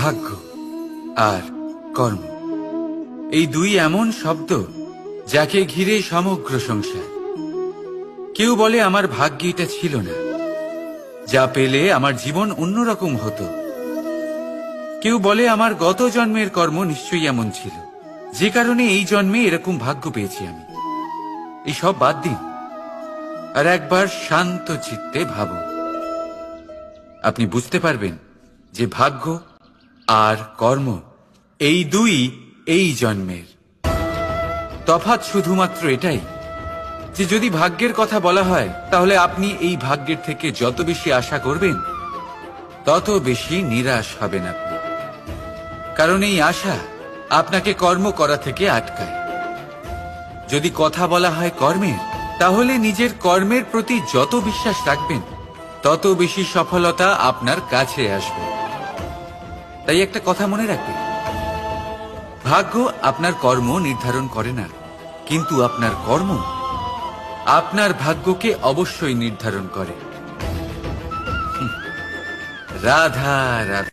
ভাগ্য আর কর্ম, এই দুই এমন শব্দ যাকে ঘিরে সমগ্র সংসার। কেউ বলে আমার ভাগ্যে এটা ছিল না, যা পেলে আমার জীবন অন্যরকম হতো। কেউ বলে আমার গত জন্মের কর্ম নিশ্চয়ই এমন ছিল, যে কারণে এই জন্মে এরকম ভাগ্য পেয়েছি আমি। এই সব বাদ দিন আর একবার শান্ত চিত্তে ভাবুন। আপনি বুঝতে পারবেন যে ভাগ্য আর কর্ম এই দুই এই জন্মের। তফাৎ শুধুমাত্র এটাই যে যদি ভাগ্যের কথা বলা হয়, তাহলে আপনি এই ভাগ্যের থেকে যত বেশি আশা করবেন তত বেশি নিরাশ হবেন আপনি। কারণ এই আশা আপনাকে কর্ম করা থেকে আটকায়। যদি কথা বলা হয় কর্মের, তাহলে নিজের কর্মের প্রতি যত বিশ্বাস রাখবেন তত বেশি সফলতা আপনার কাছে আসবে। তাই একটা কথা মনে রাখবেন, ভাগ্য আপনার কর্ম নির্ধারণ করে না, কিন্তু আপনার কর্ম আপনার ভাগ্যকে অবশ্যই নির্ধারণ করে। রাধা রাধা।